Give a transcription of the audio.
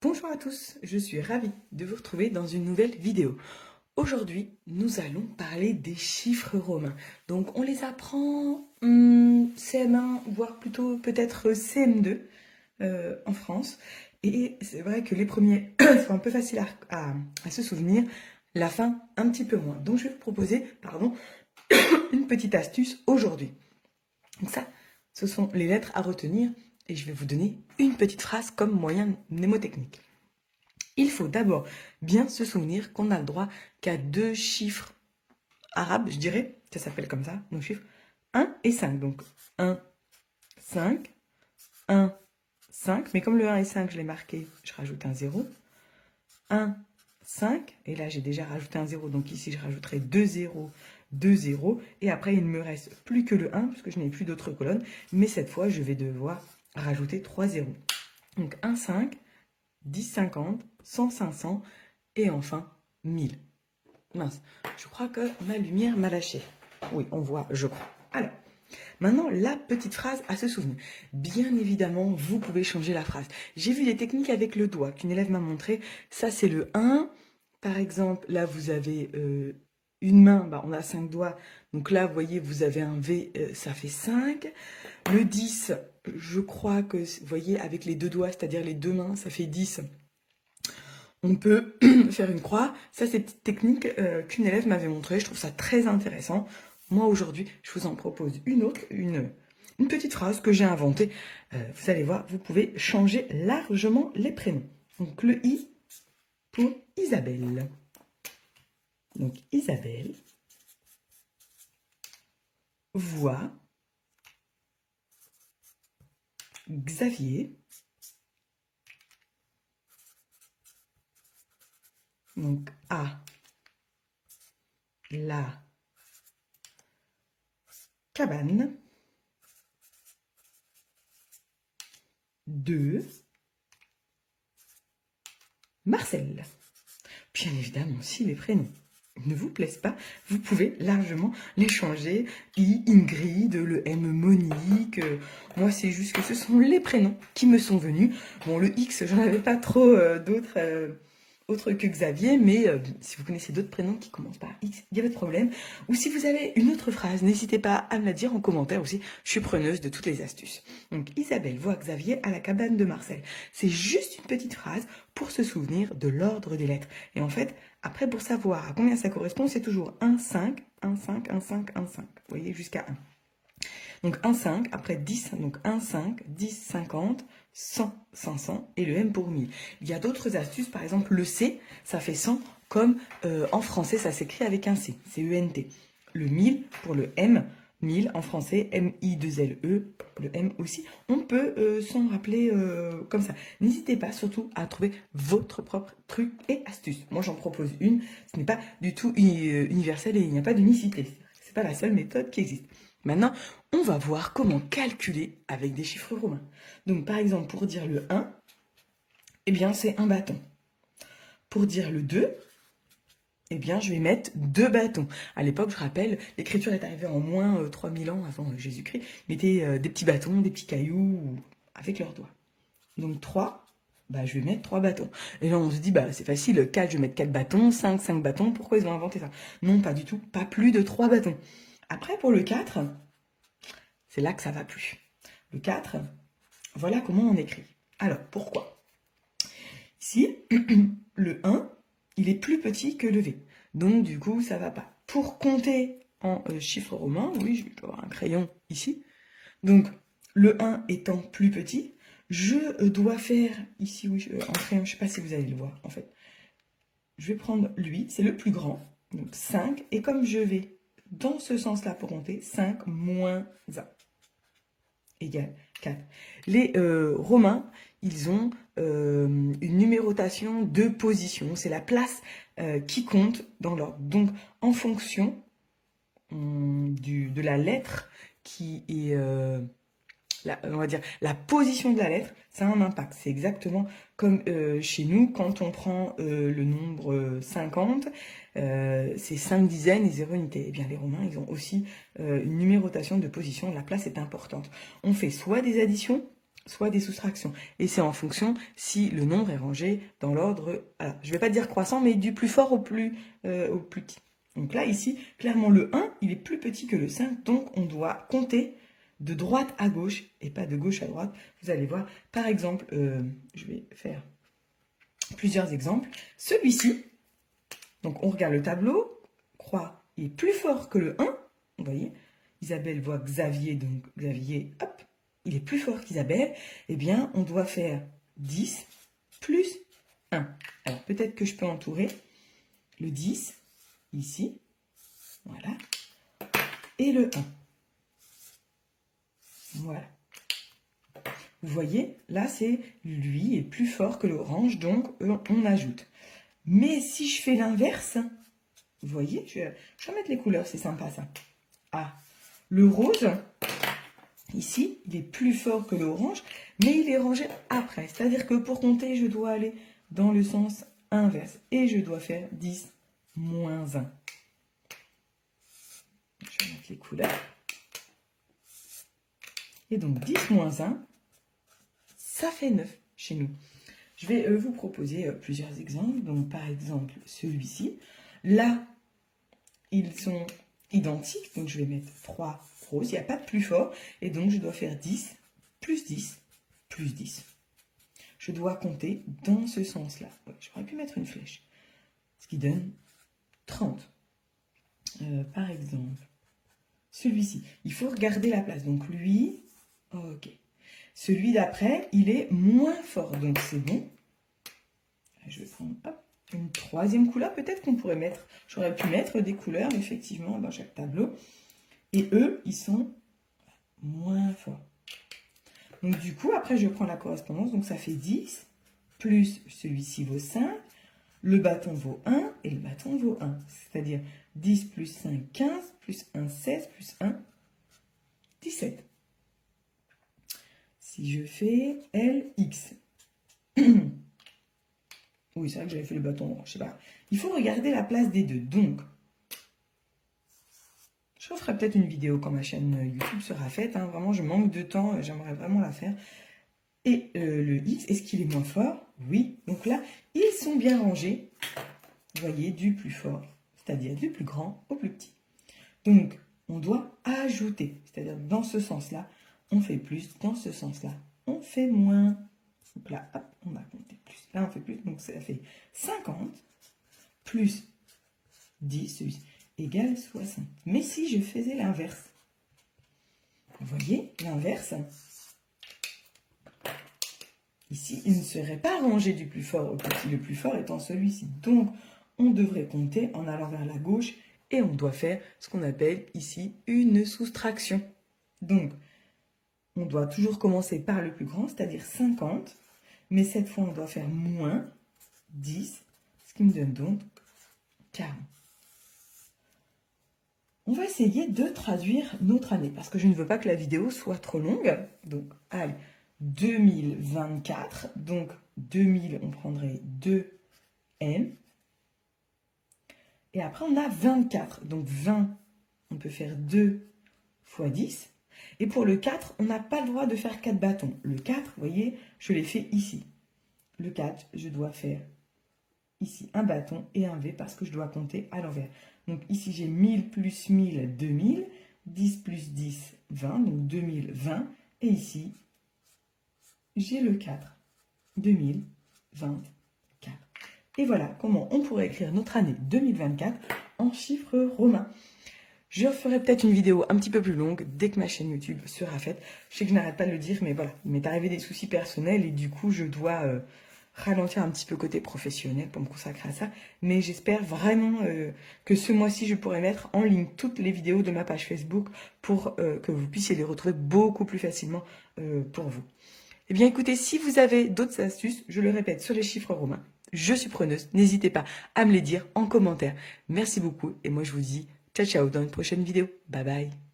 Bonjour à tous, je suis ravie de vous retrouver dans une nouvelle vidéo. Aujourd'hui, nous allons parler des chiffres romains. Donc, on les apprend CM1, voire plutôt peut-être CM2 en France. Et c'est vrai que les premiers sont un peu faciles à se souvenir, la fin un petit peu moins. Donc, je vais vous proposer, une petite astuce aujourd'hui. Donc ça, ce sont les lettres à retenir et je vais vous donner une petite phrase comme moyen mnémotechnique. Il faut d'abord bien se souvenir qu'on n'a le droit qu'à deux chiffres arabes, je dirais, ça s'appelle comme ça, nos chiffres, 1 et 5. Donc 1, 5, 1, 5, mais comme le 1 et 5, je l'ai marqué, je rajoute un 0. 1, 5, et là j'ai déjà rajouté un 0, donc ici je rajouterai 2 0, 2 0, et après il ne me reste plus que le 1, puisque je n'ai plus d'autres colonnes, mais cette fois je vais devoir rajouter 3 0. Donc 1, 5, 10, 50, 100, 500, et enfin 1000. Mince, je crois que ma lumière m'a lâché. Oui, on voit, je crois. Alors, maintenant, la petite phrase à se souvenir. Bien évidemment, vous pouvez changer la phrase. J'ai vu des techniques avec le doigt qu'une élève m'a montré. Ça, c'est le 1. Par exemple, là, vous avez une main, on a 5 doigts. Donc là, vous voyez, vous avez un V, ça fait 5. Le 10, je crois que, vous voyez, avec les deux doigts, c'est-à-dire les deux mains, ça fait 10. On peut faire une croix. Ça, c'est une petite technique qu'une élève m'avait montrée. Je trouve ça très intéressant. Moi, aujourd'hui, je vous en propose une autre, une petite phrase que j'ai inventée. Vous allez voir, vous pouvez changer largement les prénoms. Donc, le I pour Isabelle. Donc, Isabelle voit Xavier. Donc, à la cabane de Marcel. Bien évidemment, si les prénoms ne vous plaisent pas, vous pouvez largement les changer. Ingrid, le M Monique. Moi, c'est juste que ce sont les prénoms qui me sont venus. Bon, le X, j'en avais pas trop d'autres autres que Xavier, mais si vous connaissez d'autres prénoms qui commencent par X, il n'y a pas de problème. Ou si vous avez une autre phrase, n'hésitez pas à me la dire en commentaire aussi. Je suis preneuse de toutes les astuces. Donc, Isabelle voit Xavier à la cabane de Marcel. C'est juste une petite phrase pour se souvenir de l'ordre des lettres. Et en fait, après, pour savoir à combien ça correspond, c'est toujours 1, 5, 1, 5, 1, 5, 1, 5. Vous voyez, jusqu'à 1. Donc 1, 5, après 10, donc 1, 5, 10, 50, 100, 500, et le M pour 1000. Il y a d'autres astuces, par exemple le C, ça fait 100, comme en français, ça s'écrit avec un C, C-E-N-T. Le 1000 pour le M, 1000 en français, M-I-2-L-E, le M aussi. On peut s'en rappeler comme ça. N'hésitez pas surtout à trouver votre propre truc et astuce. Moi j'en propose une, ce n'est pas du tout universel et il n'y a pas d'unicité. C'est pas la seule méthode qui existe. Maintenant, on va voir comment calculer avec des chiffres romains. Donc par exemple, pour dire le 1, eh bien c'est un bâton. Pour dire le 2, eh bien, je vais mettre 2 bâtons. À l'époque, je rappelle, l'écriture est arrivée en moins 3000 ans avant Jésus-Christ. Ils mettaient des petits bâtons, des petits cailloux avec leurs doigts. Donc 3, je vais mettre 3 bâtons. Et là, on se dit, c'est facile, 4, je vais mettre 4 bâtons, 5, 5 bâtons. Pourquoi ils ont inventé ça? Non, pas du tout, pas plus de 3 bâtons. Après, pour le 4, c'est là que ça va plus. Le 4, voilà comment on écrit. Alors, pourquoi? Ici, le 1, il est plus petit que le V. Donc, du coup, ça va pas. Pour compter en chiffres romains, oui, je vais avoir un crayon ici. Donc, le 1 étant plus petit, je dois faire, ici, oui, en crayon, je sais pas si vous allez le voir, en fait. Je vais prendre lui, c'est le plus grand, donc 5. Et comme je vais dans ce sens-là pour compter, 5 moins 1 égale 4. Les Romains, ils ont une numérotation de position. C'est la place qui compte dans l'ordre. Donc, en fonction de la lettre qui est... on va dire la position de la lettre, ça a un impact. C'est exactement comme chez nous, quand on prend le nombre 50, c'est 5 dizaines et 0 unité. Eh bien, les Romains, ils ont aussi une numérotation de position. La place est importante. On fait soit des additions, soit des soustractions. Et c'est en fonction si le nombre est rangé dans l'ordre, je ne vais pas dire croissant, mais du plus fort au plus petit. Donc là, ici, clairement, le 1, il est plus petit que le 5, donc on doit compter de droite à gauche et pas de gauche à droite. Vous allez voir, par exemple, je vais faire plusieurs exemples. Celui-ci, donc on regarde le tableau, croix est plus fort que le 1, vous voyez. Isabelle voit Xavier, donc Xavier, hop, il est plus fort qu'Isabelle. Eh bien, on doit faire 10 plus 1. Alors, peut-être que je peux entourer le 10, ici, voilà, et le 1. Voilà. Vous voyez, là, c'est lui est plus fort que l'orange, donc on ajoute. Mais si je fais l'inverse, vous voyez, je vais mettre les couleurs, c'est sympa ça. Ah, le rose, ici, il est plus fort que l'orange, mais il est rangé après. C'est-à-dire que pour compter, je dois aller dans le sens inverse. Et je dois faire 10 moins 1. Je vais mettre les couleurs. Et donc 10 moins 1, ça fait 9 chez nous. Je vais vous proposer plusieurs exemples. Donc par exemple, celui-ci. Là, ils sont identiques. Donc je vais mettre 3 roses. Il n'y a pas de plus fort. Et donc je dois faire 10 plus 10 plus 10. Je dois compter dans ce sens-là. Ouais, j'aurais pu mettre une flèche. Ce qui donne 30. Par exemple, celui-ci. Il faut regarder la place. Donc lui, ok. Celui d'après, il est moins fort. Donc c'est bon. Je vais prendre une troisième couleur. Peut-être qu'on pourrait mettre, j'aurais pu mettre des couleurs effectivement dans chaque tableau. Et eux, ils sont moins forts. Donc du coup, après je prends la correspondance. Donc ça fait 10 plus celui-ci vaut 5. Le bâton vaut 1 et le bâton vaut 1. C'est-à-dire 10 plus 5, 15, plus 1, 16, plus 1, 17. Si je fais LX. Oui, c'est vrai que j'avais fait le bâton, je sais pas. Il faut regarder la place des deux. Donc, je referai peut-être une vidéo quand ma chaîne YouTube sera faite. Hein. Vraiment, je manque de temps, j'aimerais vraiment la faire. Et le X, est-ce qu'il est moins fort? Oui. Donc là, ils sont bien rangés. Vous voyez, du plus fort, c'est-à-dire du plus grand au plus petit. Donc, on doit ajouter. C'est-à-dire, dans ce sens-là, on fait plus. Dans ce sens-là, on fait moins. Donc là, hop, on a compté plus. Là, on fait plus. Donc, ça fait 50 plus 10 égale 60. Mais si je faisais l'inverse, vous voyez, l'inverse, ici, il ne serait pas rangé du plus fort au plus petit, le plus fort étant celui-ci. Donc, on devrait compter en allant vers la gauche et on doit faire ce qu'on appelle ici une soustraction. Donc, on doit toujours commencer par le plus grand, c'est-à-dire 50, mais cette fois, on doit faire moins 10, ce qui me donne donc 40. On va essayer de traduire notre année, parce que je ne veux pas que la vidéo soit trop longue. Donc, allez, 2024, donc 2000, on prendrait 2N. Et après, on a 24, donc 20, on peut faire 2 fois 10. Et pour le 4, on n'a pas le droit de faire 4 bâtons. Le 4, vous voyez, je l'ai fait ici. Le 4, je dois faire ici un bâton et un V parce que je dois compter à l'envers. Donc ici, j'ai 1000 plus 1000, 2000. 10 plus 10, 20. Donc 2000, 20. Et ici, j'ai le 4. 2024. Et voilà comment on pourrait écrire notre année 2024 en chiffres romains. Je ferai peut-être une vidéo un petit peu plus longue dès que ma chaîne YouTube sera faite. Je sais que je n'arrête pas de le dire, mais voilà, il m'est arrivé des soucis personnels et du coup, je dois ralentir un petit peu côté professionnel pour me consacrer à ça. Mais j'espère vraiment que ce mois-ci, je pourrai mettre en ligne toutes les vidéos de ma page Facebook pour que vous puissiez les retrouver beaucoup plus facilement pour vous. Eh bien, écoutez, si vous avez d'autres astuces, je le répète, sur les chiffres romains, je suis preneuse. N'hésitez pas à me les dire en commentaire. Merci beaucoup et moi, je vous dis ciao, ciao dans une prochaine vidéo. Bye bye.